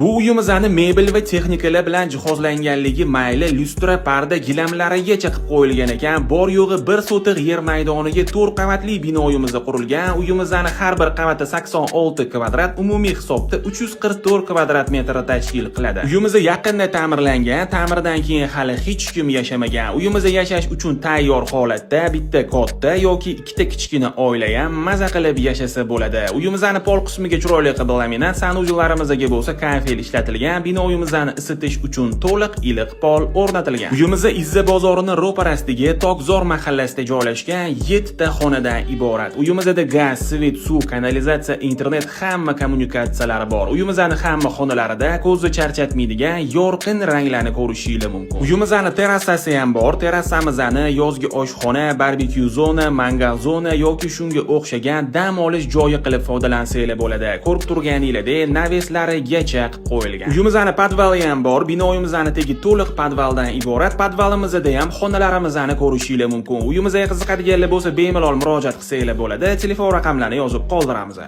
Bu uyimizni mebel va texnikalar bilan jihozlanganligi mayli, lustra, parda, gilamlarigacha qilib qo'yilgan ekan. Bor yo'g'i 1 sotiq yer maydoniga 4 qavatli bino uyimiz qurilgan. Uyimizni har bir qavati 86 kvadrat, umumiy hisobda 344 kvadrat metr tashkil qiladi. Uyimiz yaqinda ta'mirlangan, ta'mirdan keyin hali hech kim yashamagan. Uyimizda yashash uchun tayyor holatda bitta katta yoki ikkita kichkina oila ham maza qilib yashasa bo'ladi. Uyimizni pol qismiga chiroyli qilib laminat sanuzularimizga bo'lsa ishlatilgan. Bino uyimizni isitish uchun to'liq iliq pol o'rnatilgan. Uyimiz Izza bozorining ro'parasiga Tokzor mahallasida joylashgan 7 ta xonadan iborat. Uyimizda gaz, svet, suv, kanalizatsiya, internet hamma kommunikatsiyalari bor. Uyimizning hamma xonalarida ko'zni charchatmaydigan yorqin ranglarni ko'rishingiz mumkin. Uyimizning terrasasi ham bor. Terrasamizni yozgi oshxona, barbekyu zona, mangal zona yoki shunga o'xshagan dam olish joyi qilib foydalansanglar bo'ladi. Ko'rib turganingizdek, naveslarigacha qo'yilgan. Uyimizning podvali ham bor. Bino uyimizning tegi to'liq podvaldan iborat. Podvalimizda ham xonalarimizni ko'rishingiz mumkin. Uyimizga qiziqadiganlar bo'lsa, bemalol murojaat qilsanglar bo'ladi. Telefon raqamlarini yozib qoldiramiz.